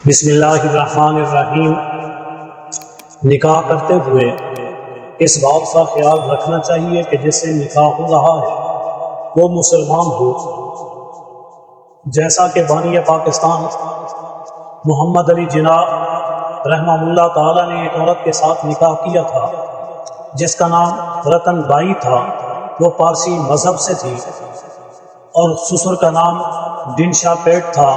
بسم اللہ الرحمن الرحیم۔ نکاح کرتے ہوئے اس بات کا خیال رکھنا چاہیے کہ جس سے نکاح ہو رہا ہے وہ مسلمان ہو، جیسا کہ بانی پاکستان محمد علی جناح رحمہ اللہ تعالی نے ایک عورت کے ساتھ نکاح کیا تھا جس کا نام رتن بائی تھا۔ وہ پارسی مذہب سے تھی اور سسر کا نام ڈنشا پیٹ تھا۔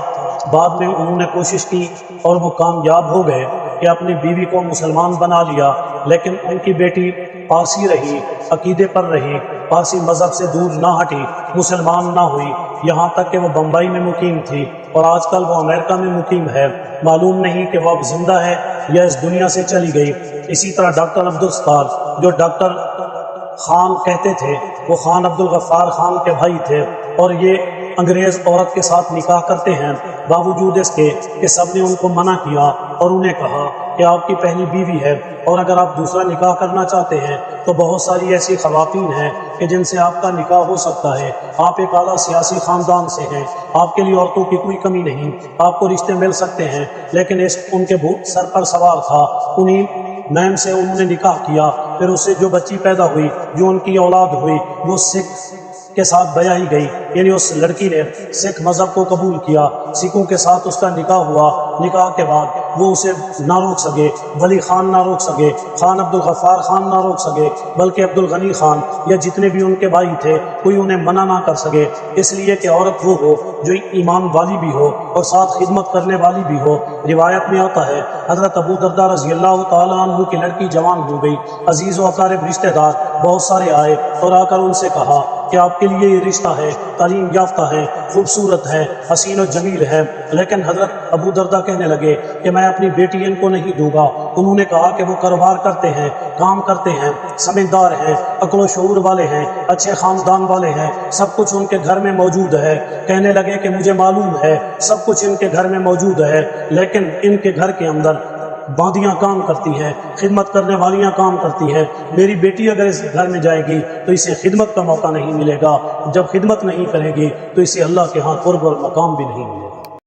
بعد میں انہوں نے کوشش کی اور وہ کامیاب ہو گئے کہ اپنی بیوی کو مسلمان بنا لیا، لیکن ان کی بیٹی پارسی رہی، عقیدے پر رہی، پارسی مذہب سے دور نہ ہٹی، مسلمان نہ ہوئی، یہاں تک کہ وہ بمبئی میں مقیم تھی اور آج کل وہ امریکہ میں مقیم ہے۔ معلوم نہیں کہ وہ اب زندہ ہے یا اس دنیا سے چلی گئی۔ اسی طرح ڈاکٹر عبدالستار، جو ڈاکٹر خان کہتے تھے، وہ خان عبدالغفار خان کے بھائی تھے، اور یہ انگریز عورت کے ساتھ نکاح کرتے ہیں، باوجود اس کے کہ سب نے ان کو منع کیا اور انہیں کہا کہ آپ کی پہلی بیوی ہے، اور اگر آپ دوسرا نکاح کرنا چاہتے ہیں تو بہت ساری ایسی خواتین ہیں کہ جن سے آپ کا نکاح ہو سکتا ہے۔ آپ ایک اعلیٰ سیاسی خاندان سے ہیں، آپ کے لیے عورتوں کی کوئی کمی نہیں، آپ کو رشتے مل سکتے ہیں، لیکن اس ان کے سر پر سوار تھا۔ انہیں میم سے انہوں نے نکاح کیا، پھر اس سے جو بچی پیدا ہوئی، جو ان کی اولاد ہوئی، وہ سکھ کے ساتھ بیاہی گئی، یعنی اس لڑکی نے سکھ مذہب کو قبول کیا، سکھوں کے ساتھ اس کا نکاح ہوا۔ نکاح کے بعد وہ اسے نہ روک سکے، ولی خان نہ روک سکے، خان عبدالغفار خان نہ روک سکے، بلکہ عبدالغنی خان یا جتنے بھی ان کے بھائی تھے کوئی انہیں منع نہ کر سکے، اس لیے کہ عورت وہ ہو جو ایمان والی بھی ہو اور ساتھ خدمت کرنے والی بھی ہو۔ روایت میں آتا ہے حضرت ابو درداء رضی اللہ تعالیٰ عنہ کی لڑکی جوان ہو گئی، عزیز و اقارب رشتہ دار بہت سارے آئے اور آ کر ان سے کہا کہ آپ کے لیے یہ رشتہ ہے، تعلیم یافتہ ہے، خوبصورت ہے، حسین و جمیل ہے، لیکن حضرت ابو درداء کہنے لگے کہ میں اپنی بیٹی ان کو نہیں دوں گا۔ انہوں نے کہا کہ وہ کاروبار کرتے ہیں، کام کرتے ہیں، سمجھدار ہیں، عقل و شعور والے ہیں، اچھے خاندان والے ہیں، سب کچھ ان کے گھر میں موجود ہے۔ کہنے لگے کہ مجھے معلوم ہے سب کچھ ان کے گھر میں موجود ہے، لیکن ان کے گھر کے اندر باندیاں کام کرتی ہیں، خدمت کرنے والیاں کام کرتی ہیں۔ میری بیٹی اگر اس گھر میں جائے گی تو اسے خدمت کا موقع نہیں ملے گا، جب خدمت نہیں کرے گی تو اسے اللہ کے ہاں قرب اور مقام بھی نہیں ملے گا۔